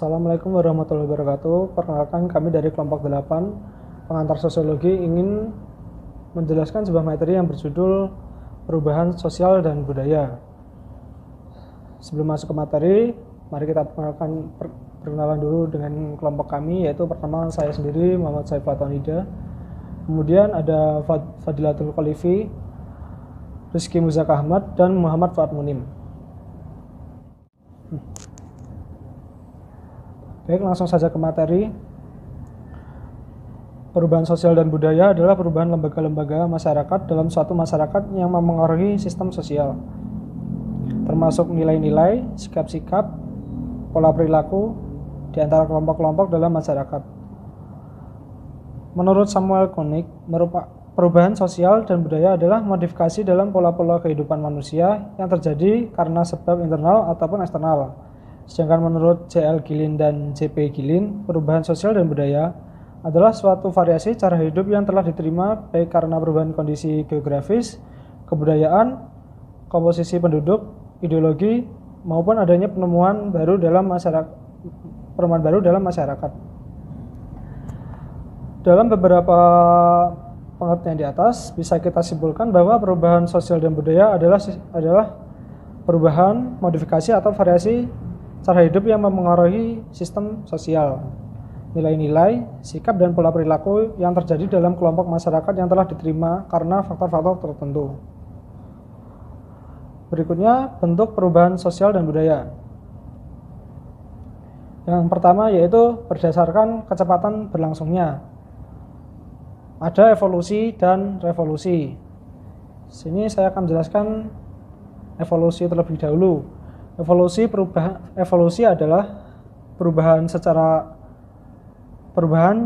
Assalamualaikum warahmatullahi wabarakatuh. Perkenalkan, kami dari kelompok 8 pengantar sosiologi ingin menjelaskan sebuah materi yang berjudul perubahan sosial dan budaya. Sebelum masuk ke materi, mari kita perkenalan dulu dengan kelompok kami, yaitu pertama saya sendiri Muhammad Saiful Tonida, kemudian ada Fadilatul Khalifi, Rizky Muzak Ahmad, dan Muhammad Fuad Munim. Baik, langsung saja ke materi. Perubahan sosial dan budaya adalah perubahan lembaga-lembaga masyarakat dalam suatu masyarakat yang memengaruhi sistem sosial, termasuk nilai-nilai, sikap-sikap, pola perilaku di antara kelompok-kelompok dalam masyarakat. Menurut Samuel Koenig, perubahan sosial dan budaya adalah modifikasi dalam pola-pola kehidupan manusia yang terjadi karena sebab internal ataupun eksternal. Sedangkan menurut J.L. Gilin dan J.P. Gilin, perubahan sosial dan budaya adalah suatu variasi cara hidup yang telah diterima baik karena perubahan kondisi geografis, kebudayaan, komposisi penduduk, ideologi, maupun adanya penemuan baru dalam masyarakat. Dalam beberapa pengertian di atas, bisa kita simpulkan bahwa perubahan sosial dan budaya adalah perubahan, modifikasi atau variasi cara hidup yang memengaruhi sistem sosial, nilai-nilai, sikap, dan pola perilaku yang terjadi dalam kelompok masyarakat yang telah diterima karena faktor-faktor tertentu. Berikutnya, bentuk perubahan sosial dan budaya. Yang pertama yaitu berdasarkan kecepatan berlangsungnya. Ada evolusi dan revolusi. Sini saya akan menjelaskan evolusi terlebih dahulu. Evolusi adalah perubahan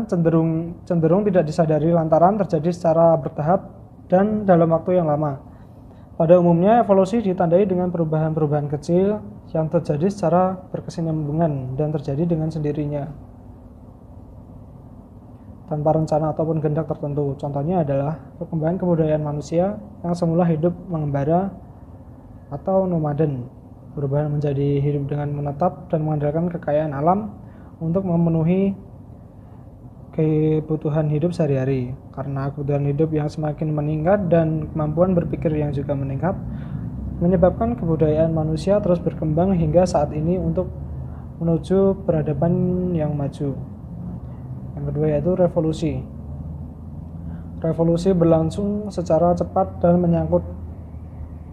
cenderung tidak disadari lantaran terjadi secara bertahap dan dalam waktu yang lama. Pada umumnya, evolusi ditandai dengan perubahan-perubahan kecil yang terjadi secara berkesinambungan dan terjadi dengan sendirinya tanpa rencana ataupun kehendak tertentu. Contohnya adalah perkembangan kebudayaan manusia yang semula hidup mengembara atau nomaden, berubah menjadi hidup dengan menetap dan mengandalkan kekayaan alam untuk memenuhi kebutuhan hidup sehari-hari. Karena kebutuhan hidup yang semakin meningkat dan kemampuan berpikir yang juga meningkat, menyebabkan kebudayaan manusia terus berkembang hingga saat ini untuk menuju peradaban yang maju. Yang kedua yaitu revolusi. Revolusi berlangsung secara cepat dan menyangkut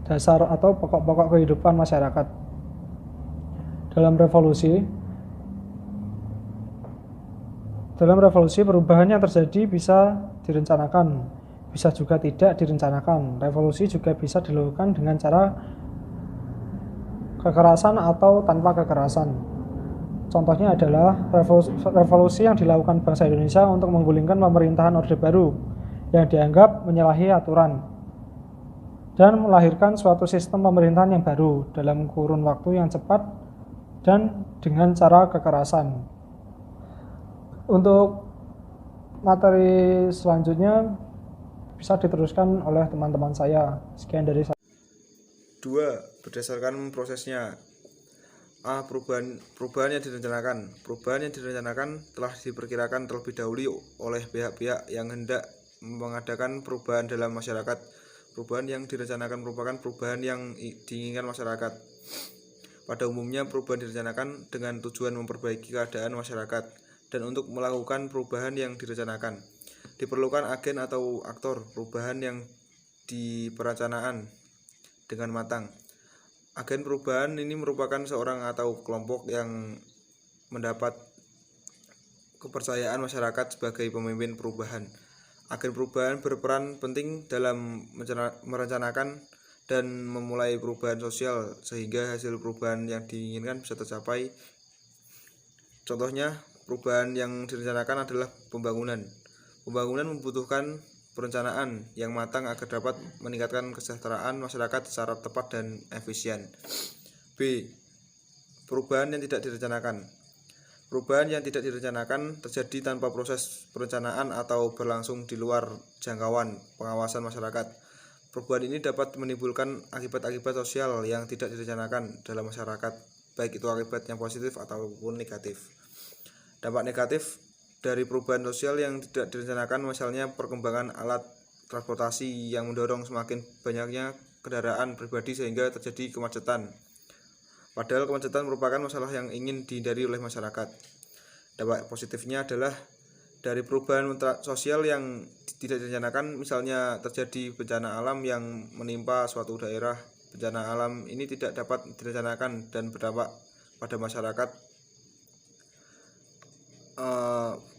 dasar atau pokok-pokok kehidupan masyarakat. Dalam revolusi perubahan yang terjadi bisa direncanakan, bisa juga tidak direncanakan. Revolusi juga bisa dilakukan dengan cara kekerasan atau tanpa kekerasan. Contohnya adalah revolusi yang dilakukan bangsa Indonesia untuk menggulingkan pemerintahan Orde Baru yang dianggap menyalahi aturan dan melahirkan suatu sistem pemerintahan yang baru dalam kurun waktu yang cepat dan dengan cara kekerasan. Untuk materi selanjutnya bisa diteruskan oleh teman-teman saya. Sekian dari saya. 2. Berdasarkan prosesnya. A. Perubahan yang direncanakan. Perubahan yang direncanakan telah diperkirakan terlebih dahulu oleh pihak-pihak yang hendak mengadakan perubahan dalam masyarakat. Perubahan yang direncanakan merupakan perubahan yang diinginkan masyarakat. Pada umumnya, perubahan direncanakan dengan tujuan memperbaiki keadaan masyarakat. Dan untuk melakukan perubahan yang direncanakan, diperlukan agen atau aktor perubahan yang diperencanaan dengan matang. Agen perubahan ini merupakan seorang atau kelompok yang mendapat kepercayaan masyarakat sebagai pemimpin perubahan. Agen perubahan berperan penting dalam merencanakan dan memulai perubahan sosial sehingga hasil perubahan yang diinginkan bisa tercapai. Contohnya, perubahan yang direncanakan adalah pembangunan. Pembangunan membutuhkan perencanaan yang matang agar dapat meningkatkan kesejahteraan masyarakat secara tepat dan efisien. B. Perubahan yang tidak direncanakan. Perubahan yang tidak direncanakan terjadi tanpa proses perencanaan atau berlangsung di luar jangkauan pengawasan masyarakat. Perubahan ini dapat menimbulkan akibat-akibat sosial yang tidak direncanakan dalam masyarakat. baik itu akibat yang positif ataupun negatif. Dampak negatif dari perubahan sosial yang tidak direncanakan misalnya perkembangan alat transportasi yang mendorong semakin banyaknya kendaraan pribadi sehingga terjadi kemacetan. Padahal kemacetan merupakan masalah yang ingin dihindari oleh masyarakat. Dampak positifnya adalah dari perubahan sosial yang tidak direncanakan, misalnya terjadi bencana alam yang menimpa suatu daerah. Bencana alam ini tidak dapat direncanakan dan berdampak pada masyarakat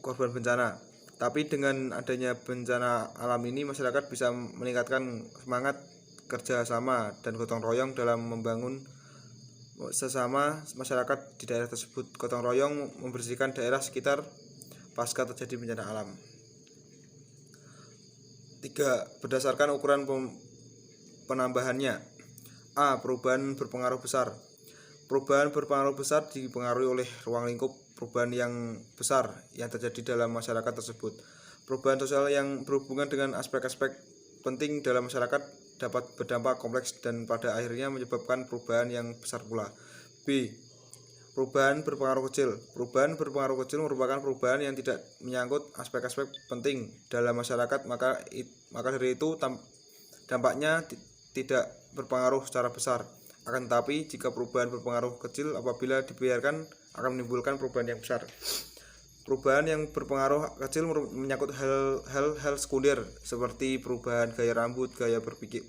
korban bencana. Tapi dengan adanya bencana alam ini, masyarakat bisa meningkatkan semangat kerja sama dan gotong royong dalam membangun sesama masyarakat di daerah tersebut. Gotong royong membersihkan daerah sekitar pasca terjadi bencana alam. 3. Berdasarkan ukuran penambahannya. A. Perubahan berpengaruh besar. Perubahan berpengaruh besar dipengaruhi oleh ruang lingkup perubahan yang besar yang terjadi dalam masyarakat tersebut. Perubahan sosial yang berhubungan dengan aspek-aspek penting dalam masyarakat dapat berdampak kompleks dan pada akhirnya menyebabkan perubahan yang besar pula. B. Perubahan berpengaruh kecil. Perubahan berpengaruh kecil merupakan perubahan yang tidak menyangkut aspek-aspek penting dalam masyarakat, maka dari itu dampaknya tidak berpengaruh secara besar. Akan tetapi jika perubahan berpengaruh kecil, apabila dibiarkan akan menimbulkan perubahan yang besar. Perubahan yang berpengaruh kecil menyangkut hal-hal sekunder seperti perubahan gaya rambut, gaya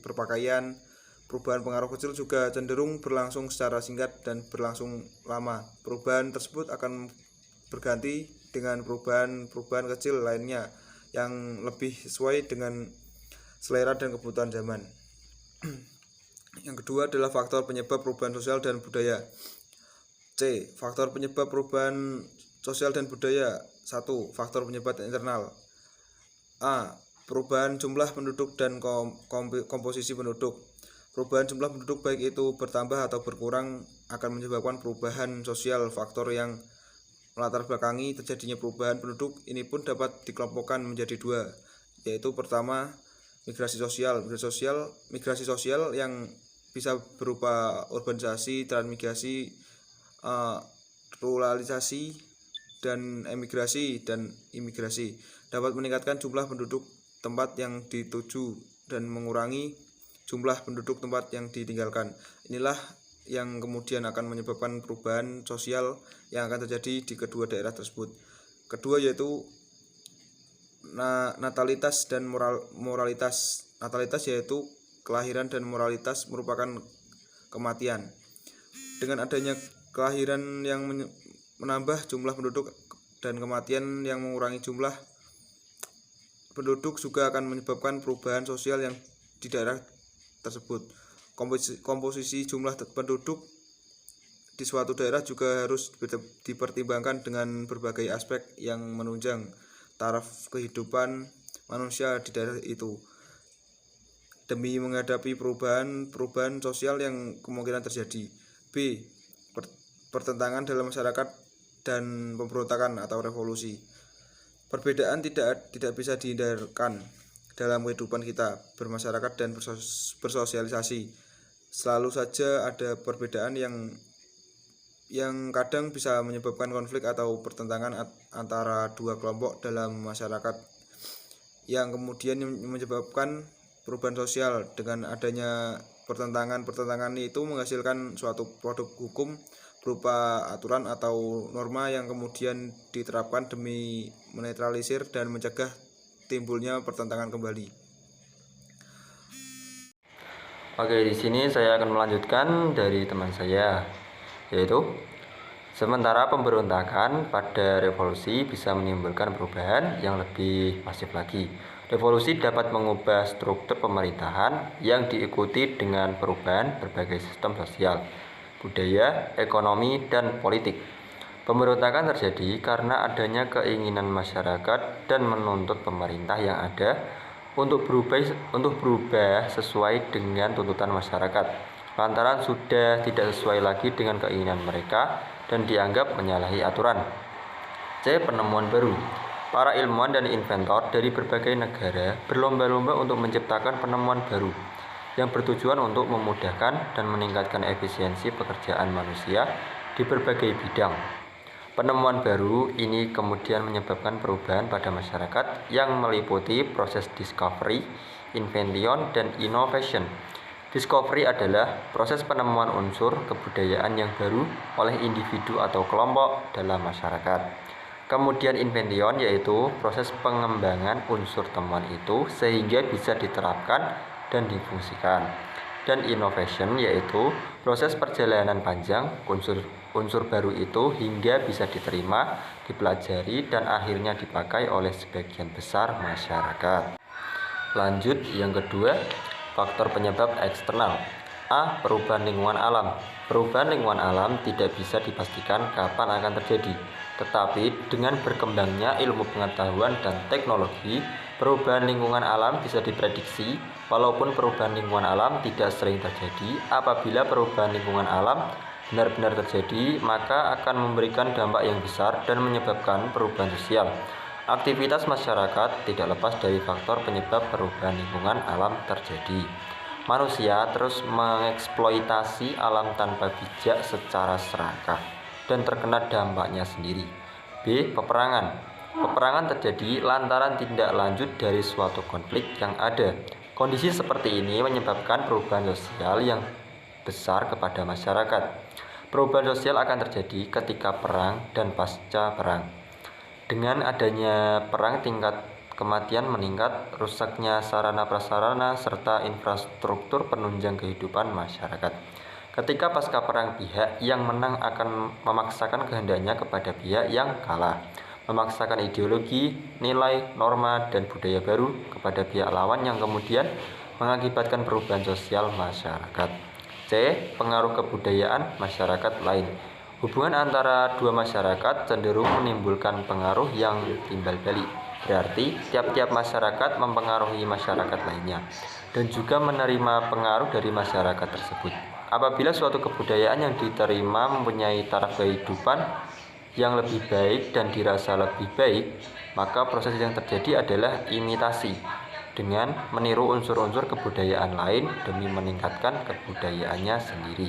berpakaian. Perubahan pengaruh kecil juga cenderung berlangsung secara singkat dan berlangsung lama. Perubahan tersebut akan berganti dengan perubahan kecil lainnya yang lebih sesuai dengan selera dan kebutuhan zaman. Yang kedua adalah faktor penyebab perubahan sosial dan budaya. C. Faktor penyebab perubahan sosial dan budaya. 1. Faktor penyebab internal. A. Perubahan jumlah penduduk dan komposisi penduduk. Perubahan jumlah penduduk baik itu bertambah atau berkurang akan menyebabkan perubahan sosial. Faktor yang melatar belakangi terjadinya perubahan penduduk ini pun dapat dikelompokkan menjadi 2, yaitu pertama, migrasi sosial yang bisa berupa urbanisasi, transmigrasi, ruralisasi, dan emigrasi dan imigrasi, dapat meningkatkan jumlah penduduk tempat yang dituju dan mengurangi jumlah penduduk tempat yang ditinggalkan. Inilah yang kemudian akan menyebabkan perubahan sosial yang akan terjadi di kedua daerah tersebut. Kedua yaitu natalitas dan moralitas. Natalitas yaitu kelahiran dan moralitas merupakan kematian. Dengan adanya kelahiran yang menambah jumlah penduduk dan kematian yang mengurangi jumlah penduduk juga akan menyebabkan perubahan sosial yang di daerah tersebut. Komposisi jumlah penduduk di suatu daerah juga harus dipertimbangkan dengan berbagai aspek yang menunjang taraf kehidupan manusia di daerah itu demi menghadapi perubahan sosial yang kemungkinan terjadi. B. Pertentangan dalam masyarakat dan pemberontakan atau revolusi. Perbedaan tidak bisa dihindarkan dalam kehidupan kita bermasyarakat dan bersosialisasi. Selalu saja ada perbedaan yang kadang bisa menyebabkan konflik atau pertentangan antara dua kelompok dalam masyarakat yang kemudian menyebabkan perubahan sosial. Dengan adanya pertentangan itu menghasilkan suatu produk hukum berupa aturan atau norma yang kemudian diterapkan demi menetralisir dan mencegah timbulnya pertentangan kembali. Oke, di sini saya akan melanjutkan dari teman saya, yaitu sementara pemberontakan pada revolusi bisa menimbulkan perubahan yang lebih masif lagi. Revolusi dapat mengubah struktur pemerintahan yang diikuti dengan perubahan berbagai sistem sosial, budaya, ekonomi, dan politik. Pemberontakan terjadi karena adanya keinginan masyarakat dan menuntut pemerintah yang ada untuk berubah sesuai dengan tuntutan masyarakat, lantaran sudah tidak sesuai lagi dengan keinginan mereka dan dianggap menyalahi aturan. C. Penemuan baru. Para ilmuwan dan inventor dari berbagai negara berlomba-lomba untuk menciptakan penemuan baru. yang bertujuan untuk memudahkan dan meningkatkan efisiensi pekerjaan manusia di berbagai bidang. Penemuan baru ini kemudian menyebabkan perubahan pada masyarakat yang meliputi proses discovery, invention, dan innovation. Discovery adalah proses penemuan unsur kebudayaan yang baru oleh individu atau kelompok dalam masyarakat. Kemudian invention yaitu proses pengembangan unsur temuan itu sehingga bisa diterapkan dan difungsikan. Dan innovation yaitu proses perjalanan panjang unsur baru itu hingga bisa diterima, dipelajari, dan akhirnya dipakai oleh sebagian besar masyarakat. Lanjut yang kedua, faktor penyebab eksternal. A. Perubahan lingkungan alam. Perubahan lingkungan alam tidak bisa dipastikan kapan akan terjadi, tetapi dengan berkembangnya ilmu pengetahuan dan teknologi, perubahan lingkungan alam bisa diprediksi. Walaupun perubahan lingkungan alam tidak sering terjadi, apabila perubahan lingkungan alam benar-benar terjadi, maka akan memberikan dampak yang besar dan menyebabkan perubahan sosial. Aktivitas masyarakat tidak lepas dari faktor penyebab perubahan lingkungan alam terjadi. Manusia terus mengeksploitasi alam tanpa bijak secara serakah dan terkena dampaknya sendiri. B. Peperangan. Peperangan terjadi lantaran tindak lanjut dari suatu konflik yang ada. Kondisi seperti ini menyebabkan perubahan sosial yang besar kepada masyarakat. Perubahan sosial akan terjadi ketika perang dan pasca perang. Dengan adanya perang, tingkat kematian meningkat, rusaknya sarana-prasarana, serta infrastruktur penunjang kehidupan masyarakat. Ketika pasca perang, pihak yang menang akan memaksakan kehendaknya kepada pihak yang kalah, memaksakan ideologi, nilai, norma, dan budaya baru kepada pihak lawan yang kemudian mengakibatkan perubahan sosial masyarakat. C. Pengaruh kebudayaan masyarakat lain. Hubungan antara dua masyarakat cenderung menimbulkan pengaruh yang timbal balik. Berarti, tiap-tiap masyarakat mempengaruhi masyarakat lainnya dan juga menerima pengaruh dari masyarakat tersebut. Apabila suatu kebudayaan yang diterima mempunyai taraf kehidupan yang lebih baik dan dirasa lebih baik, maka proses yang terjadi adalah imitasi dengan meniru unsur-unsur kebudayaan lain demi meningkatkan kebudayaannya sendiri.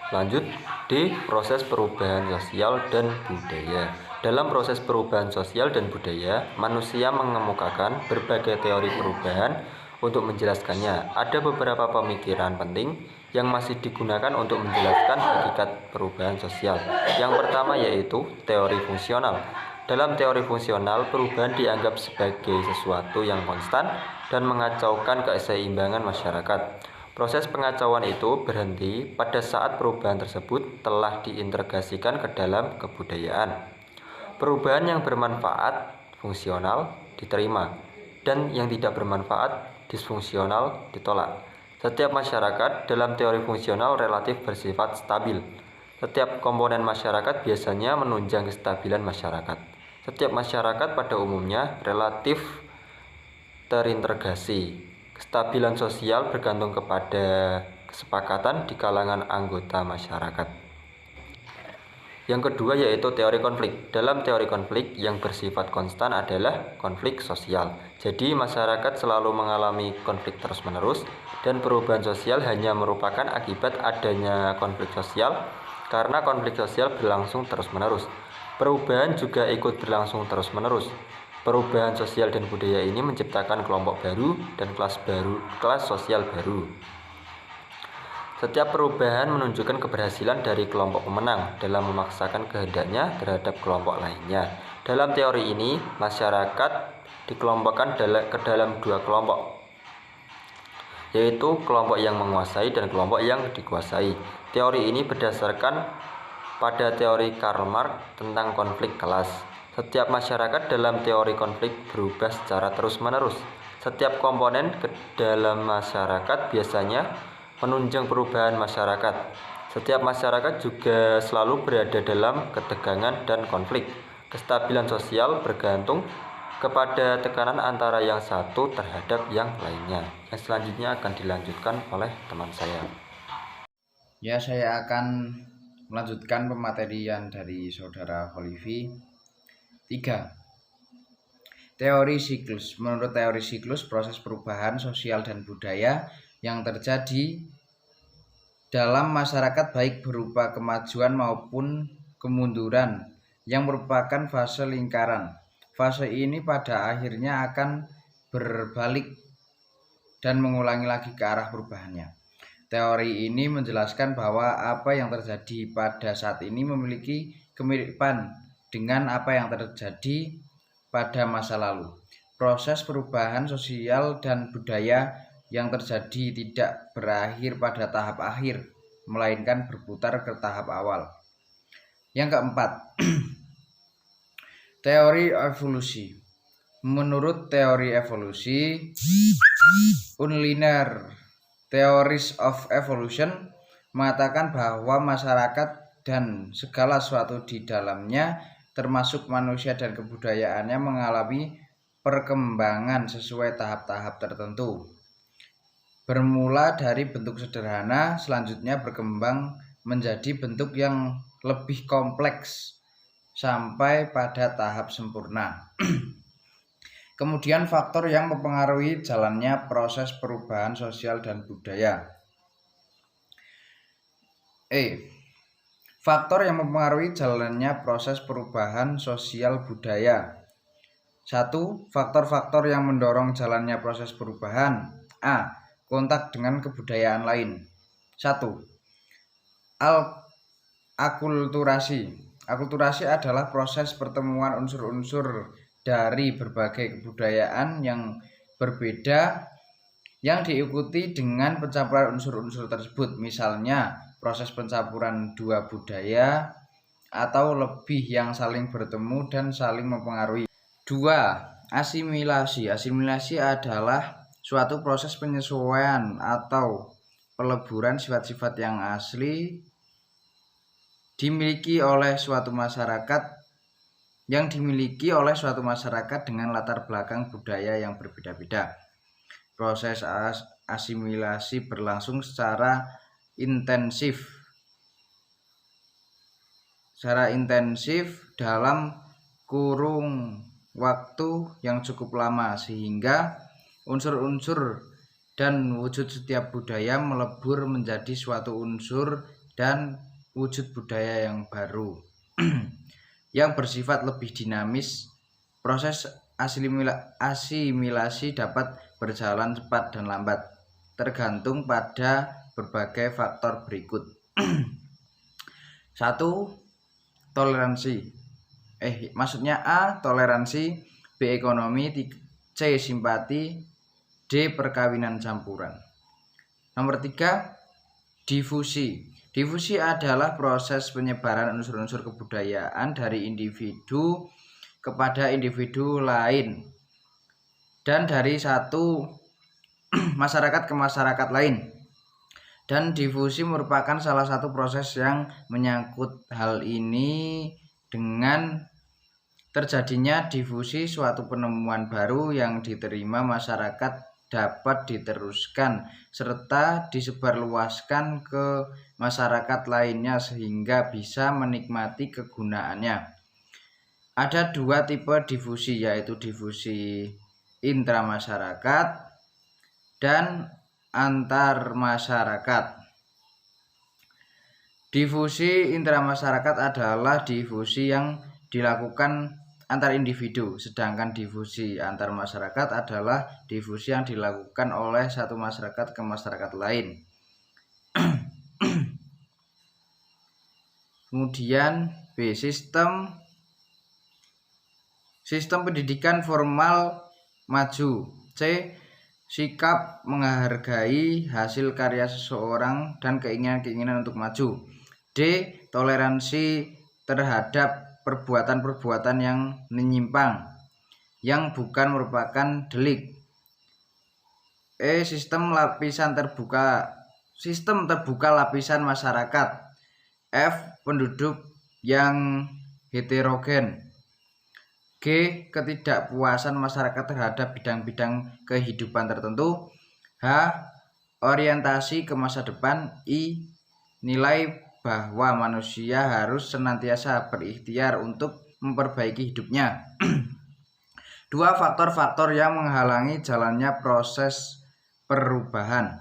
Lanjut, D. Proses perubahan sosial dan budaya. Dalam proses perubahan sosial dan budaya, manusia mengemukakan berbagai teori perubahan untuk menjelaskannya. Ada beberapa pemikiran penting yang masih digunakan untuk menjelaskan hakikat perubahan sosial. Yang pertama yaitu teori fungsional. Dalam teori fungsional, perubahan dianggap sebagai sesuatu yang konstan dan mengacaukan keseimbangan masyarakat. Proses pengacauan itu berhenti pada saat perubahan tersebut telah diintegrasikan ke dalam kebudayaan. Perubahan yang bermanfaat, fungsional, diterima, dan yang tidak bermanfaat, disfungsional, ditolak. Setiap masyarakat dalam teori fungsional relatif bersifat stabil. Setiap komponen masyarakat biasanya menunjang kestabilan masyarakat. Setiap masyarakat pada umumnya relatif terintegrasi. Kestabilan sosial bergantung kepada kesepakatan di kalangan anggota masyarakat. Yang kedua yaitu teori konflik. Dalam teori konflik yang bersifat konstan adalah konflik sosial. Jadi masyarakat selalu mengalami konflik terus-menerus dan perubahan sosial hanya merupakan akibat adanya konflik sosial karena konflik sosial berlangsung terus-menerus. Perubahan juga ikut berlangsung terus-menerus. Perubahan sosial dan budaya ini menciptakan kelompok baru dan kelas sosial baru. Setiap perubahan menunjukkan keberhasilan dari kelompok pemenang dalam memaksakan kehendaknya terhadap kelompok lainnya. Dalam teori ini, masyarakat dikelompokkan ke dalam dua kelompok, yaitu kelompok yang menguasai dan kelompok yang dikuasai. Teori ini berdasarkan pada teori Karl Marx tentang konflik kelas. Setiap masyarakat dalam teori konflik berubah secara terus-menerus. Setiap komponen ke dalam masyarakat biasanya menunjang perubahan masyarakat. Setiap masyarakat juga selalu berada dalam ketegangan dan konflik. Kestabilan sosial bergantung kepada tekanan antara yang satu terhadap yang lainnya. Yang selanjutnya akan dilanjutkan oleh teman saya. Ya, saya akan melanjutkan pematerian dari saudara Olivi. 3. Teori siklus. Menurut teori siklus, proses perubahan sosial dan budaya yang terjadi dalam masyarakat baik berupa kemajuan maupun kemunduran yang merupakan fase lingkaran. Fase ini pada akhirnya akan berbalik dan mengulangi lagi ke arah perubahannya. Teori ini menjelaskan bahwa apa yang terjadi pada saat ini memiliki kemiripan dengan apa yang terjadi pada masa lalu. Proses perubahan sosial dan budaya yang terjadi tidak berakhir pada tahap akhir, melainkan berputar ke tahap awal. Yang keempat, teori evolusi. Menurut teori evolusi, Unlinear Theories of Evolution mengatakan bahwa masyarakat dan segala sesuatu di dalamnya, termasuk manusia dan kebudayaannya, mengalami perkembangan sesuai tahap-tahap tertentu. Bermula dari bentuk sederhana, selanjutnya berkembang menjadi bentuk yang lebih kompleks sampai pada tahap sempurna. Kemudian faktor yang mempengaruhi jalannya proses perubahan sosial dan budaya. Faktor yang mempengaruhi jalannya proses perubahan sosial budaya. 1. Faktor-faktor yang mendorong jalannya proses perubahan. A. Kontak dengan kebudayaan lain. 1. Akulturasi. Akulturasi adalah proses pertemuan unsur-unsur dari berbagai kebudayaan yang berbeda yang diikuti dengan pencampuran unsur-unsur tersebut. Misalnya, proses pencampuran dua budaya atau lebih yang saling bertemu dan saling mempengaruhi. 2. Asimilasi. Asimilasi adalah suatu proses penyesuaian atau peleburan sifat-sifat yang asli dimiliki oleh suatu masyarakat dengan latar belakang budaya yang berbeda-beda. Proses asimilasi berlangsung secara intensif dalam kurung waktu yang cukup lama, sehingga unsur-unsur dan wujud setiap budaya melebur menjadi suatu unsur dan wujud budaya yang baru yang bersifat lebih dinamis. Proses asimilasi dapat berjalan cepat dan lambat, tergantung pada berbagai faktor berikut. 1. Toleransi. A. Toleransi, B. Ekonomi, C. Simpati, D. Perkawinan campuran. Nomor 3. Difusi. Difusi adalah proses penyebaran unsur-unsur kebudayaan dari individu kepada individu lain dan dari satu masyarakat ke masyarakat lain. Dan difusi merupakan salah satu proses yang menyangkut hal ini dengan terjadinya difusi, suatu penemuan baru yang diterima masyarakat dapat diteruskan serta disebarluaskan ke masyarakat lainnya sehingga bisa menikmati kegunaannya. Ada dua tipe difusi, yaitu difusi intramasyarakat dan antar masyarakat. Difusi intramasyarakat adalah difusi yang dilakukan antar individu, sedangkan difusi antar masyarakat adalah difusi yang dilakukan oleh satu masyarakat ke masyarakat lain. Kemudian B. Sistem pendidikan formal maju. C. Sikap menghargai hasil karya seseorang dan keinginan-keinginan untuk maju. D. Toleransi terhadap perbuatan-perbuatan yang menyimpang yang bukan merupakan delik. E. Sistem terbuka lapisan masyarakat. F. Penduduk yang heterogen. G. Ketidakpuasan masyarakat terhadap bidang-bidang kehidupan tertentu. H. Orientasi ke masa depan. I. Nilai bahwa manusia harus senantiasa berikhtiar untuk memperbaiki hidupnya. Dua faktor-faktor yang menghalangi jalannya proses perubahan.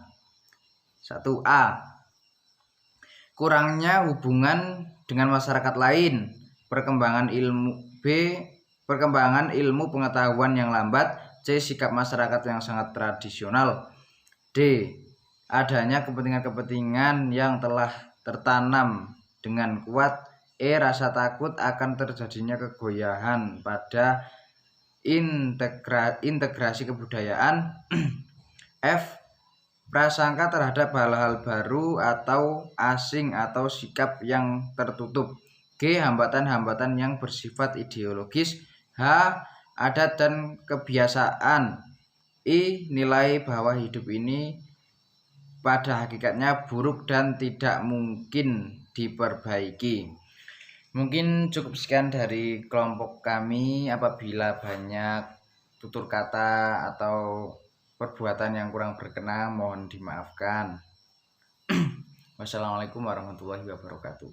1A. Kurangnya hubungan dengan masyarakat lain. Perkembangan ilmu. B. Perkembangan ilmu pengetahuan yang lambat. C. Sikap masyarakat yang sangat tradisional. D. Adanya kepentingan-kepentingan yang telah tertanam dengan kuat. E. Rasa takut akan terjadinya kegoyahan pada integrasi kebudayaan. F. Prasangka terhadap hal-hal baru atau asing atau sikap yang tertutup. G. Hambatan-hambatan yang bersifat ideologis. H. Adat dan kebiasaan. I. Nilai bahwa hidup ini pada hakikatnya buruk dan tidak mungkin diperbaiki. Mungkin cukup sekian dari kelompok kami. Apabila banyak tutur kata atau perbuatan yang kurang berkenan, mohon dimaafkan. Wassalamualaikum warahmatullahi wabarakatuh.